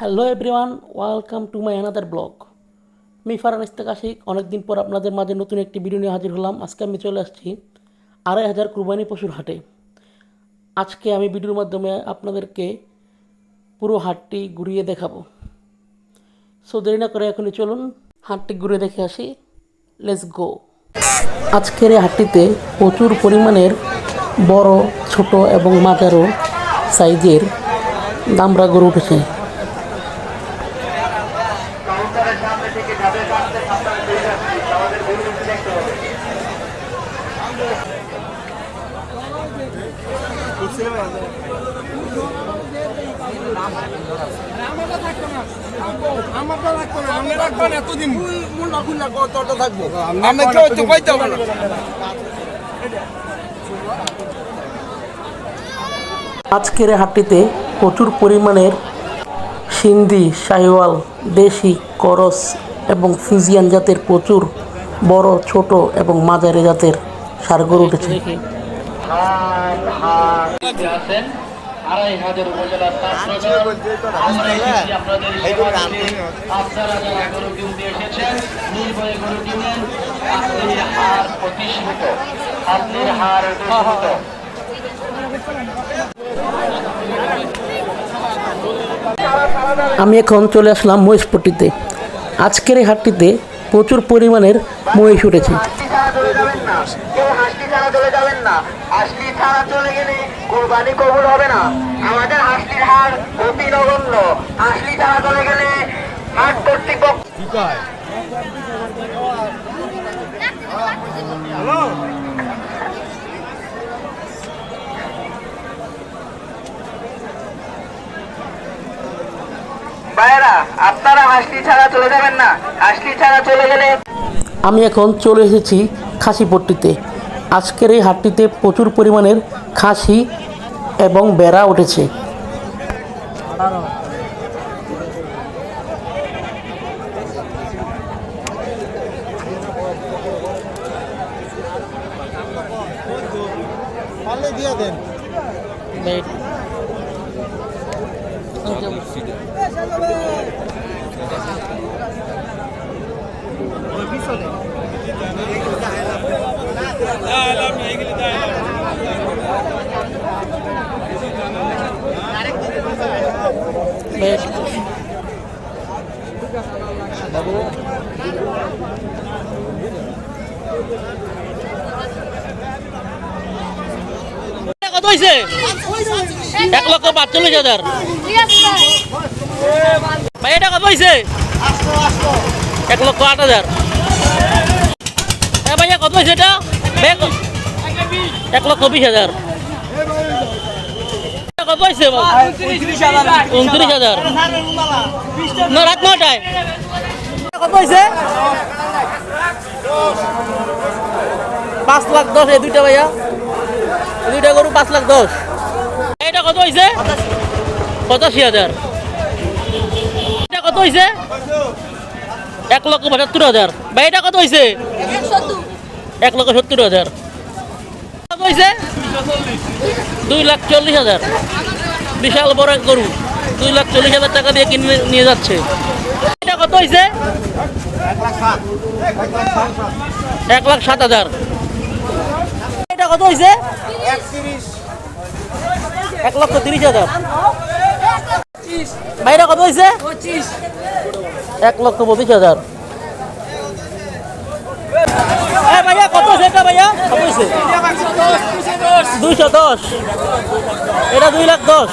Hello everyone, welcome to my another blog. আমি ফারহান ইস্তেক আশিক। অনেকদিন পর আপনাদের মাঝে নতুন একটি ভিডিও নিয়ে হাজির হলাম। আজকে আমি চলে আসছি ২৫০০ কুরবানি পশুর হাটে। আজকে আমি ভিডিওর মাধ্যমে আপনাদেরকে পুরো হাটটি ঘুরিয়ে দেখাবো। সো দেরি না করে এখনই চলুন হাটটি ঘুরে দেখে আসি। Let's go. আজকের এই হাটটিতে প্রচুর পরিমাণের বড়, ছোট এবং মাঝারো সাইজের দামড়া গরু উঠেছে। আজকের হাটটিতে প্রচুর পরিমাণের সিন্ধি, শাহিওয়াল, দেশি, করস এবং ফ্রিজিয়ান জাতের প্রচুর বড়, ছোট এবং মাঝারি জাতের ষাঁড় গরু উঠেছে। ২৫০০ উপজেলার আমরা এসেছি আপনাদের আপনারা যারা গরু কিনতে এসেছেন নির্ভয়ে গরু কিনেন। আপনির হার প্রতিষ্ঠিত, আপনির হার প্রতিষ্ঠিত। আমি এখন চলে আসলাম মহিষপট্টিতে। আজকের এই হাটটিতে প্রচুর পরিমাণের মহিষ উঠেছে। কোরবানি কবুল হবে না। আমাদের হাসলির হার অতি নগণ্য। হাসলি ছাড়া চলে গেলে হাট কর্তৃপক্ষ ভাইয়েরা, আপনারা হাসলি ছাড়া চলে যাবেন না। হাসলি ছাড়া চলে গেলে আমি এখন চলে এসেছি খাসিপট্টিতে। আজকের এই হাটটিতে প্রচুর পরিমাণের খাসি এবং বেড়া উঠেছে। কত হয়েছে? ১,৪৫,০০০। ভাই এটা কত হয়েছে? ১,০৮,০০০। ভাইয়া কত হয়েছে এটা? ১,২০,০০০। কত হয়েছে? ২৯,০০০। না, রাত ৯টায়। কত হয়েছে? ৫,১০,০০০। এই দুইটা ভাইয়া, এই দুইটা গরু ৫,১০,০০০। এটা কত হয়েছে? ৮৫,০০০। এটা কত হয়েছে? ১,৭৫,০০০। ভাই এটা কত হয়েছে? ১,৭০,০০০। কত হয়েছে? ২,৪০,০০০। বিশাল বড় এক গরু ২,৪০,০০০ টাকা দিয়ে কিনে নিয়ে যাচ্ছে। এটা কত হয়েছে? ১,০৭,০০০। এটা কত হয়েছে? ১,৩০,০০০। ভাইরা কত হয়েছে? ১,২৫,০০০। ভাইয়া কত হয়েছে এটা? ভাইয়া কত হয়েছে? ২১০। এটা ২,১০,০০০।